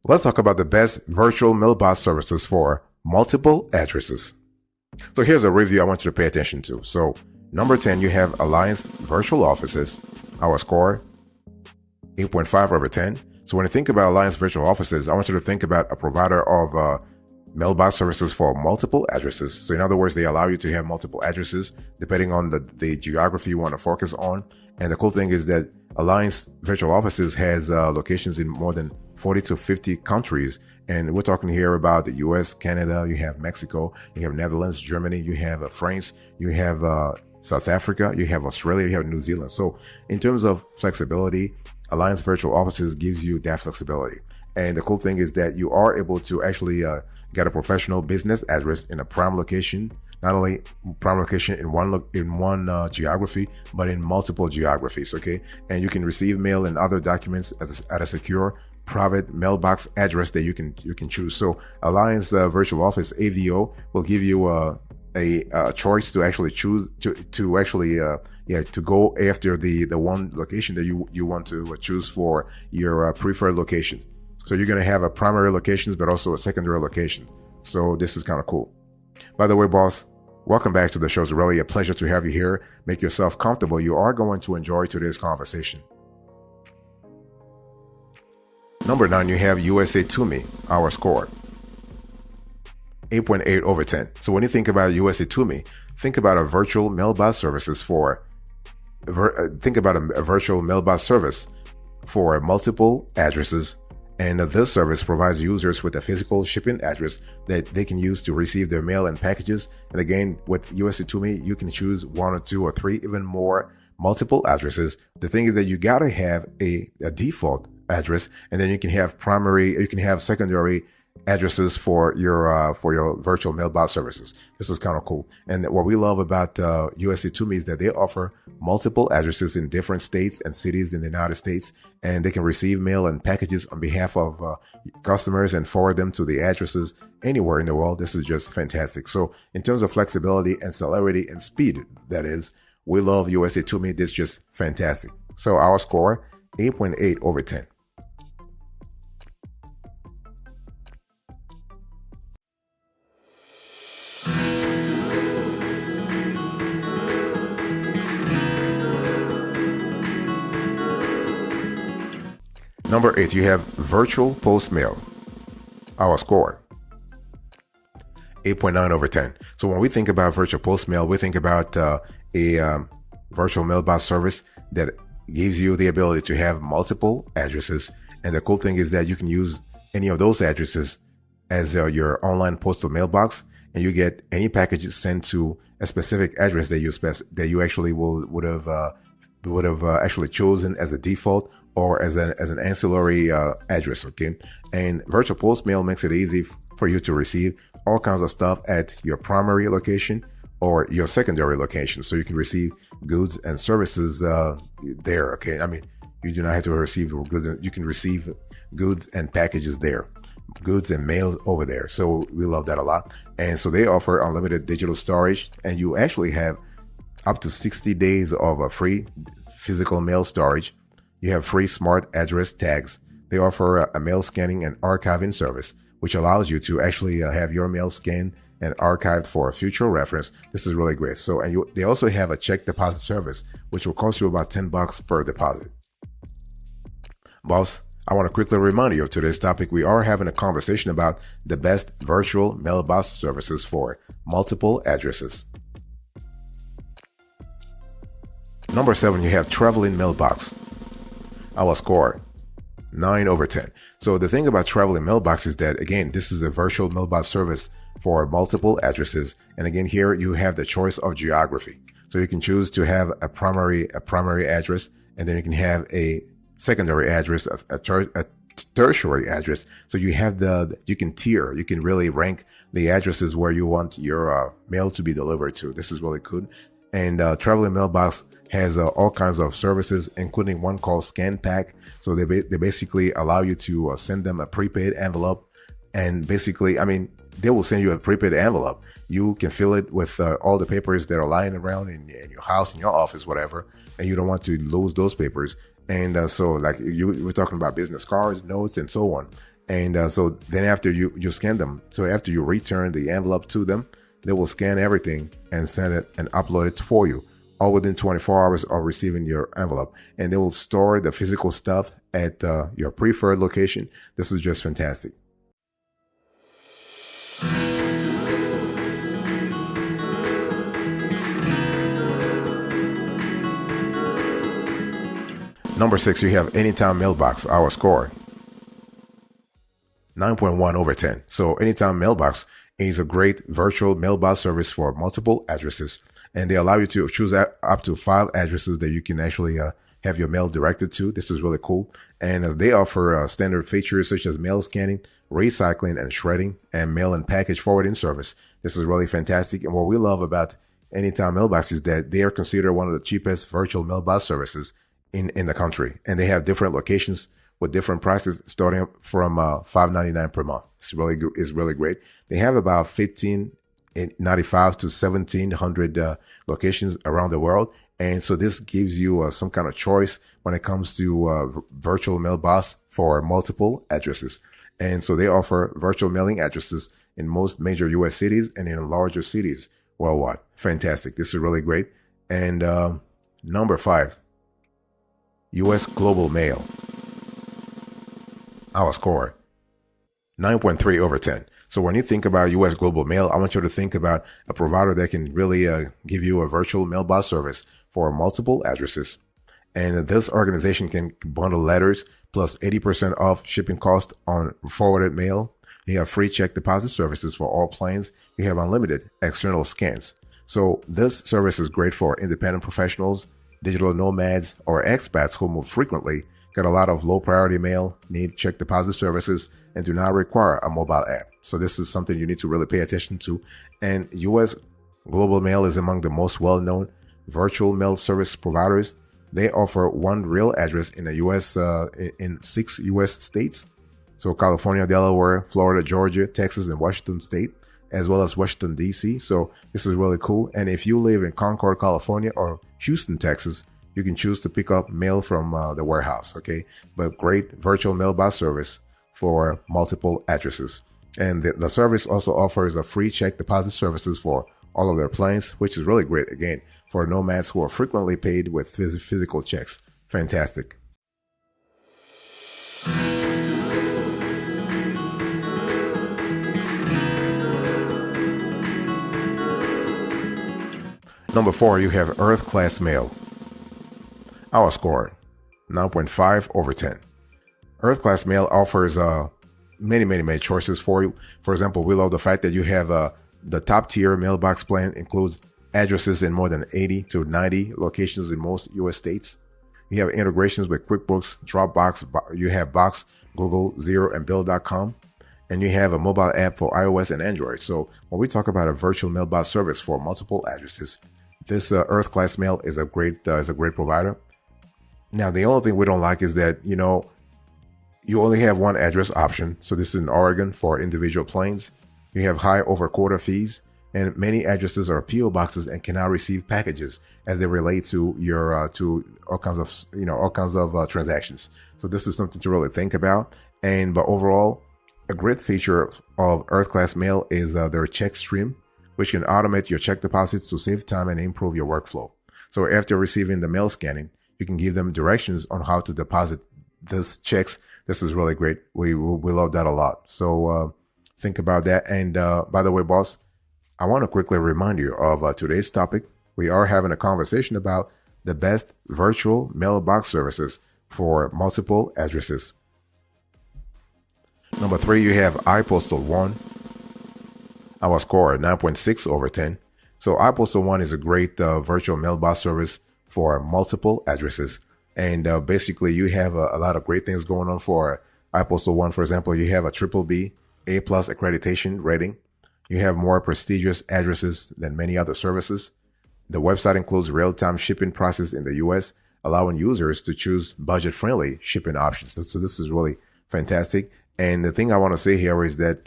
Let's talk about the best virtual mailbox services for multiple addresses. So here's a review I want you to pay attention to. So number 10, you have Alliance Virtual Offices. Our score, 8.5 over 10. So when you think about Alliance Virtual Offices, I want you to think about a provider of mailbox services for multiple addresses. So in other words, they allow you to have multiple addresses depending on the geography you want to focus on. And the cool thing is that Alliance Virtual Offices has locations in more than 40 to 50 countries. And we're talking here about the US, Canada, you have Mexico, you have Netherlands, Germany, you have France, you have South Africa, you have Australia, you have New Zealand. So in terms of flexibility, Alliance Virtual Offices gives you that flexibility. And the cool thing is that you are able to actually get a professional business address in a prime location, not only prime location in one geography, but in multiple geographies, okay? And you can receive mail and other documents at a secure private mailbox address that you can choose. So Alliance Virtual Office AVO will give you a choice to actually choose to actually to go after the one location that you want to choose for your preferred location. So you're going to have a primary locations, but also a secondary location. So this is kind of cool. By the way, boss, welcome back to the show. It's really a pleasure to have you here. Make yourself comfortable. You are going to enjoy today's conversation. Number 9, you have USA To Me, our score, 8.8 over 10. So when you think about USA To Me, think about a virtual mailbox services for, think about a virtual mailbox service for multiple addresses. And this service provides users with a physical shipping address that they can use to receive their mail and packages. And again, with USA To Me, you can choose 1 or 2 or 3, even more multiple addresses. The thing is that you gotta have a default address, and then you can have secondary addresses for your virtual mailbox services. This is kind of cool. And what we love about USA To Me is that they offer multiple addresses in different states and cities in the United States, and they can receive mail and packages on behalf of customers and forward them to the addresses anywhere in the world. This is just fantastic. So in terms of flexibility and celerity and speed, that is, we love USA To Me. This is just fantastic. So our score, 8.8 over 10. Number 8, you have Virtual Post Mail, our score, 8.9 over 10. So when we think about virtual post mail, we think about a virtual mailbox service that gives you the ability to have multiple addresses. And the cool thing is that you can use any of those addresses as your online postal mailbox, and you get any packages sent to a specific address that you actually would have actually chosen as a default or as an ancillary address, okay? And virtual post mail makes it easy for you to receive all kinds of stuff at your primary location or your secondary location. So you can receive goods and services there, okay? I mean, you do not have to receive goods. You can receive goods and packages there, goods and mails over there. So we love that a lot. And so they offer unlimited digital storage, and you actually have up to 60 days of a free physical mail storage. You have free smart address tags. They offer a mail scanning and archiving service, which allows you to actually have your mail scanned and archived for future reference. This is really great. So, and they also have a check deposit service, which will cost you about $10 per deposit. Boss, I want to quickly remind you of today's topic. We are having a conversation about the best virtual mailbox services for multiple addresses. Number 7, you have Traveling Mailbox. Our score, 9 over 10. So the thing about Traveling Mailbox is that, again, this is a virtual mailbox service for multiple addresses. And again, here you have the choice of geography. So you can choose to have a primary address, and then you can have a secondary address, a tertiary address. So you have you can really rank the addresses where you want your mail to be delivered to. This is really good. And Traveling Mailbox has all kinds of services, including one called Scan Pack. So they basically allow you to send them a prepaid envelope. And basically, I mean, they will send you a prepaid envelope. You can fill it with all the papers that are lying around in your house, in your office, whatever. And you don't want to lose those papers. And so like we're talking about business cards, notes, and so on. And so then after you scan them, so after you return the envelope to them, they will scan everything and send it and upload it for you, all within 24 hours of receiving your envelope. And they will store the physical stuff at your preferred location. This is just fantastic. Number 6, you have Anytime Mailbox, our score 9.1 over 10. So Anytime Mailbox is a great virtual mailbox service for multiple addresses, and they allow you to choose up to 5 addresses that you can actually have your mail directed to. This is really cool. And they offer standard features such as mail scanning, recycling and shredding, and mail and package forwarding service. This is really fantastic. And what we love about Anytime Mailbox is that they are considered one of the cheapest virtual mailbox services in the country. And they have different locations with different prices starting from $5.99 per month. It's really great. They have about 1,595 to 1,700 locations around the world. And so this gives you some kind of choice when it comes to virtual mailbox for multiple addresses. And so they offer virtual mailing addresses in most major U.S. cities and in larger cities worldwide. Fantastic. This is really great. And number 5, U.S. Global Mail. Our score, 9.3 over 10. So when you think about U.S. Global Mail, I want you to think about a provider that can really give you a virtual mailbox service for multiple addresses. And this organization can bundle letters plus 80% off shipping cost on forwarded mail. You have free check deposit services for all planes. You have unlimited external scans. So this service is great for independent professionals, digital nomads, or expats who move frequently, get a lot of low priority mail, need check deposit services, and do not require a mobile app. So this is something you need to really pay attention to. And US Global Mail is among the most well-known virtual mail service providers. They offer one real address in the US, in 6 US states. So California, Delaware, Florida, Georgia, Texas, and Washington State, as well as Washington, D.C. So this is really cool. And if you live in Concord, California, or Houston, Texas, you can choose to pick up mail from the warehouse, okay? But great virtual mailbox service for multiple addresses. And the service also offers a free check deposit services for all of their planes, which is really great, again, for nomads who are frequently paid with physical checks. Fantastic. Number 4, you have Earth Class Mail. Our score, 9.5 over 10. Earth Class Mail offers many choices for you. For example, we love the fact that you have the top tier mailbox plan includes addresses in more than 80 to 90 locations in most U.S. states. You have integrations with QuickBooks, Dropbox, you have Box, Google, Xero, and Bill.com. And you have a mobile app for iOS and Android. So when we talk about a virtual mailbox service for multiple addresses, this Earth Class Mail is a great provider. Now, the only thing we don't like is that, you only have one address option. So this is in Oregon for individual planes. You have high over quota fees, and many addresses are PO boxes and cannot receive packages as they relate to your to all kinds of transactions. So this is something to really think about. But overall, a great feature of Earth Class Mail is their check stream, which can automate your check deposits to save time and improve your workflow. So after receiving the mail scanning, you can give them directions on how to deposit these checks. This is really great. We love that a lot. So think about that. And by the way, boss, I want to quickly remind you of today's topic. We are having a conversation about the best virtual mailbox services for multiple addresses. Number 3, you have iPostal One. Our score, 9.6 over 10. So iPostal One is a great virtual mailbox service for multiple addresses. And basically, you have a lot of great things going on for iPostal One. For example, you have a BBB, A+ accreditation rating. You have more prestigious addresses than many other services. The website includes real-time shipping process in the U.S., allowing users to choose budget-friendly shipping options. So this is really fantastic. And the thing I want to say here is that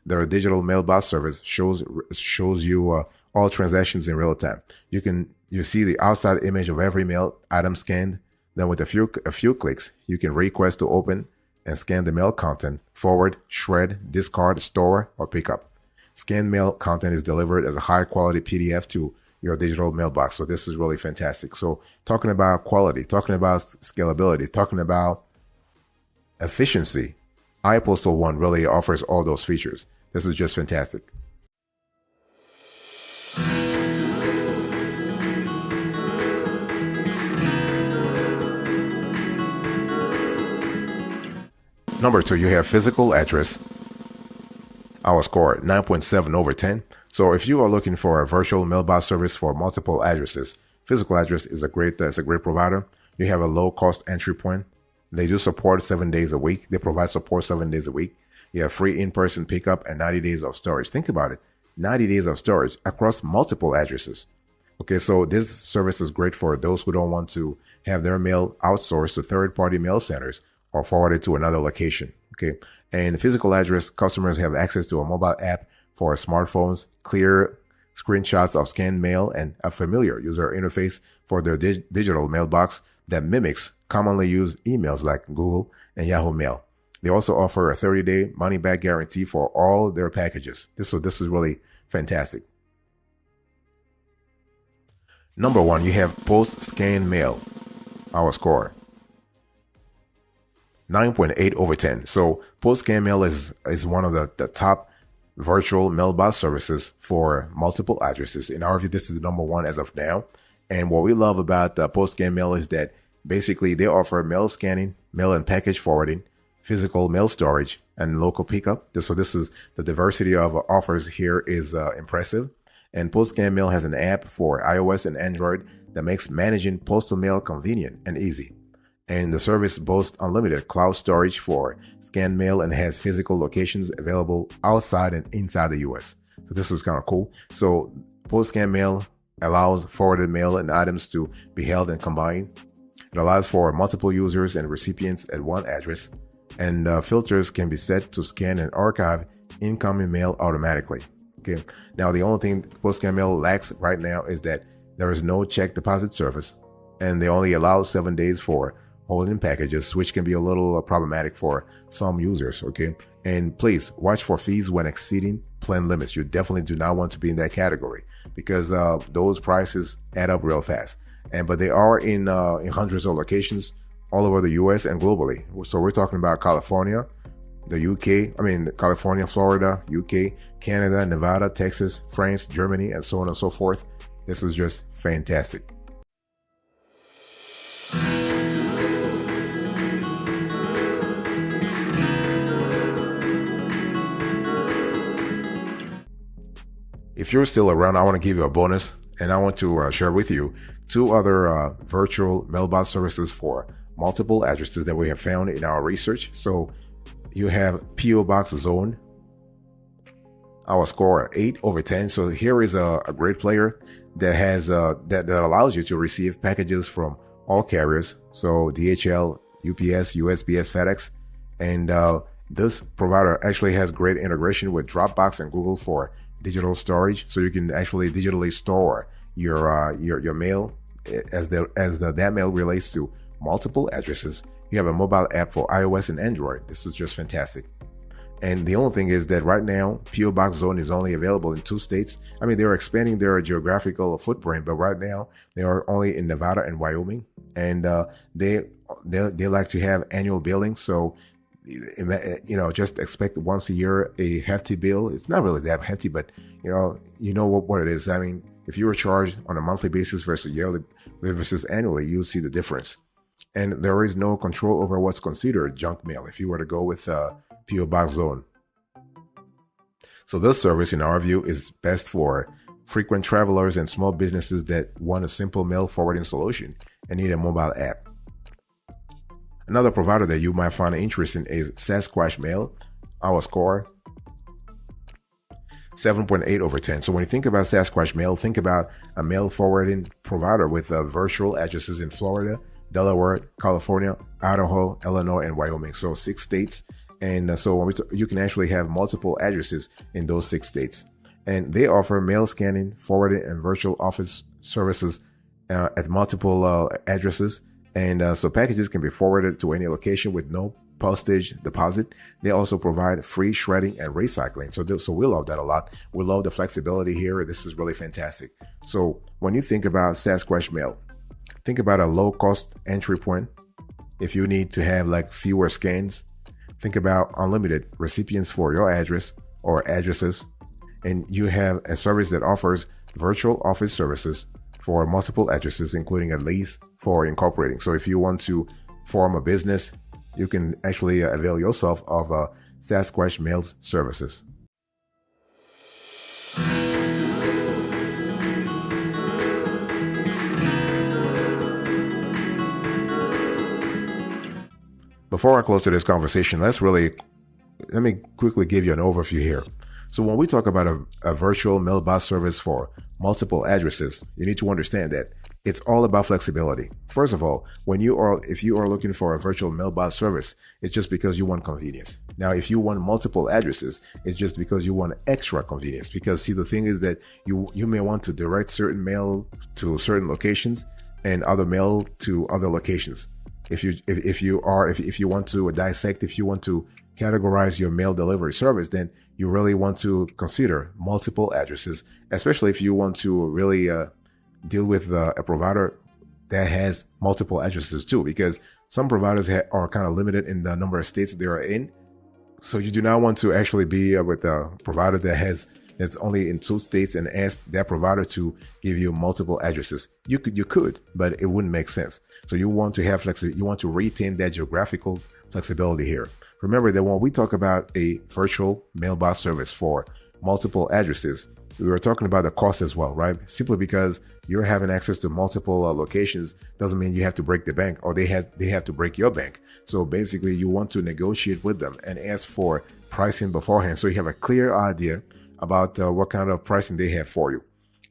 their digital mailbox service shows you all transactions in real time. You see the outside image of every mail item scanned. Then with a few clicks, you can request to open and scan the mail content, forward, shred, discard, store, or pick up. Scanned mail content is delivered as a high quality PDF to your digital mailbox. So this is really fantastic. So talking about quality, talking about scalability, talking about efficiency, iPostal One really offers all those features. This is just fantastic. Number 2, you have physical address. Our score 9.7 over 10. So if you are looking for a virtual mailbox service for multiple addresses, physical address is a great provider. You have a low cost entry point. They do support 7 days a week. They provide support 7 days a week. You have free in-person pickup and 90 days of storage. Think about it. 90 days of storage across multiple addresses. Okay, so this service is great for those who don't want to have their mail outsourced to third-party mail centers or forwarded to another location. Okay, and physical address, customers have access to a mobile app for smartphones, clear screenshots of scanned mail, and a familiar user interface for their digital mailbox that mimics commonly used emails like Google and Yahoo Mail. They also offer a 30-day money-back guarantee for all their packages. This is really fantastic. Number 1, you have post-scan mail. Our score 9.8 over 10. So post-scan mail is one of the top virtual mailbox services for multiple addresses. In our view, this is the number 1 as of now. And what we love about post-scan mail is that basically they offer mail scanning, mail and package forwarding, physical mail storage, and local pickup. So this is the diversity of offers here is impressive. And post-scan mail has an app for iOS and Android that makes managing postal mail convenient and easy. And the service boasts unlimited cloud storage for scanned mail and has physical locations available outside and inside the US. So this is kind of cool. So post-scan mail allows forwarded mail and items to be held and combined. It allows for multiple users and recipients at one address. And filters can be set to scan and archive incoming mail automatically. Okay. Now, the only thing post-scan mail lacks right now is that there is no check deposit service, and they only allow 7 days for holding packages, which can be a little problematic for some users. Okay. And please watch for fees when exceeding plan limits. You definitely do not want to be in that category because those prices add up real fast. But they are in hundreds of locations all over the US and globally. So we're talking about California, the UK, California, Florida, UK, Canada, Nevada, Texas, France, Germany, and so on and so forth. This is just fantastic. If you're still around, I want to give you a bonus, and I want to share with you 2 other virtual mailbox services for multiple addresses that we have found in our research. So you have P.O. Box Zone. Our score 8 over 10. So here is a great player that has that allows you to receive packages from all carriers. So DHL, UPS, USPS, FedEx, and this provider actually has great integration with Dropbox and Google for digital storage. So you can actually digitally store your mail as that mail relates to multiple addresses. You have a mobile app for iOS and Android. This is just fantastic. And the only thing is that right now, P.O. Box Zone is only available in 2 states. They're expanding their geographical footprint, but right now they are only in Nevada and Wyoming. And they like to have annual billing. So, just expect once a year a hefty bill. It's not really that hefty, but you know what it is. If you were charged on a monthly basis versus yearly versus annually, you'll see the difference. And there is no control over what's considered junk mail if you were to go with P.O. Box Zone. So this service, in our view, is best for frequent travelers and small businesses that want a simple mail forwarding solution and need a mobile app. Another provider that you might find interesting is Sasquatch Mail. Our score 7.8 over 10. So when you think about Sasquatch Mail, think about a mail forwarding provider with virtual addresses in Florida, Delaware, California, Idaho, Illinois, and Wyoming. So 6 states. And so when you can actually have multiple addresses in those 6 states. And they offer mail scanning, forwarding, and virtual office services at multiple addresses. And so packages can be forwarded to any location with no postage deposit. They also provide free shredding and recycling. So we love that a lot. We love the flexibility here. This is really fantastic. So when you think about Sasquatch Mail, think about a low cost entry point. If you need to have like fewer scans, think about unlimited recipients for your address or addresses. And you have a service that offers virtual office services for multiple addresses, including a lease for incorporating. So if you want to form a business, you can actually avail yourself of Sasquatch Mail's services. Before I close to this conversation, let me quickly give you an overview here. So when we talk about a virtual mailbox service for multiple addresses, you need to understand that it's all about flexibility. First of all, if you are looking for a virtual mailbox service, it's just because you want convenience. Now, if you want multiple addresses, it's just because you want extra convenience. Because see, the thing is that you may want to direct certain mail to certain locations and other mail to other locations. If you want to dissect, if you want to categorize your mail delivery service, then you really want to consider multiple addresses, especially if you want to really deal with a provider that has multiple addresses too, because some providers are kind of limited in the number of states they are in. So you do not want to actually be with a provider that's only in 2 states and ask that provider to give you multiple addresses. You could, but it wouldn't make sense. So you want to have flexibility. You want to retain that geographical flexibility here. Remember that when we talk about a virtual mailbox service for multiple addresses, we were talking about the cost as well, right? Simply because you're having access to multiple locations doesn't mean you have to break the bank or they have to break your bank. So basically, you want to negotiate with them and ask for pricing beforehand, so you have a clear idea about what kind of pricing they have for you.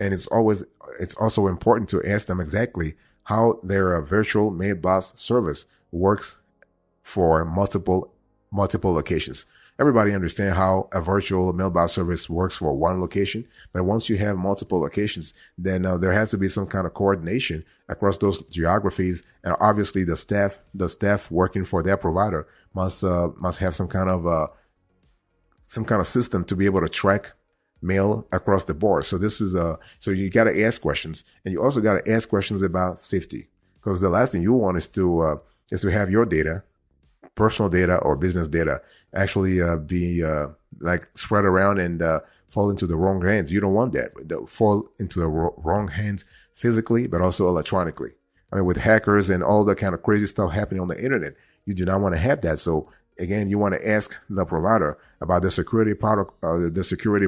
And it's also important to ask them exactly how their virtual mailbox service works for multiple locations. Everybody understands how a virtual mailbox service works for one location, but once you have multiple locations, then there has to be some kind of coordination across those geographies, and obviously the staff working for that provider must have some kind of system to be able to track mail across the board. So so you got to ask questions, and you also got to ask questions about safety, because the last thing you want is to have your data, personal data or business data, actually be like spread around and fall into the wrong hands. You don't want that. Fall into the wrong hands physically, but also electronically. I mean, with hackers and all the kind of crazy stuff happening on the internet, you do not want to have that. So again, you want to ask the provider about the security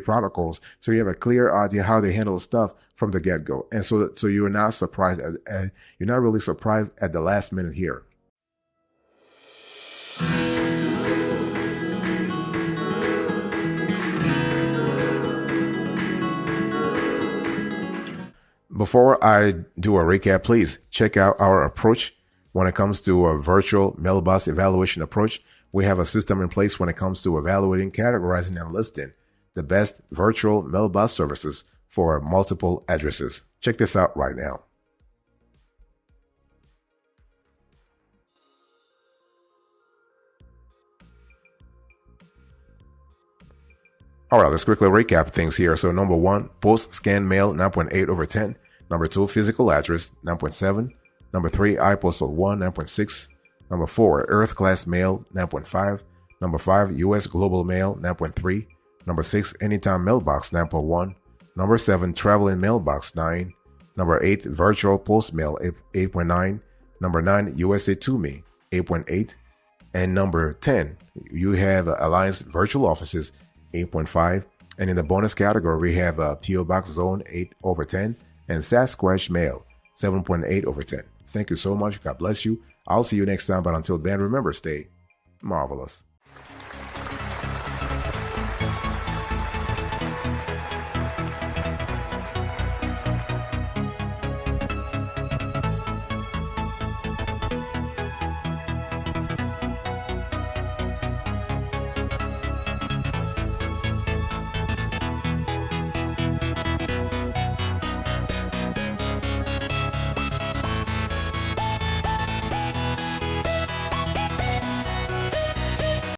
protocols, so you have a clear idea how they handle stuff from the get-go. And so you're not surprised, you're not really surprised at the last minute here. Before I do a recap, please check out our approach when it comes to a virtual mailbox evaluation approach. We have a system in place when it comes to evaluating, categorizing, and listing the best virtual mailbox services for multiple addresses. Check this out right now. All right, let's quickly recap things here. So number 1, post scan mail 9.8 over 10. Number 2, physical address 9.7. Number 3, iPostal 1 9.6. Number 4, Earth class mail 9.5. Number 5, US global mail 9.3. Number 6, anytime mailbox 9.1. Number 7, traveling mailbox 9. Number 8, virtual post mail 8.9. Number 9, USA to me 8.8. And number 10, you have Alliance virtual offices 8.5. And in the bonus category, we have PO Box Zone 8 over 10 and Sasquatch Mail 7.8 over 10. Thank you so much. God bless you. I'll see you next time. But until then, remember, stay marvelous.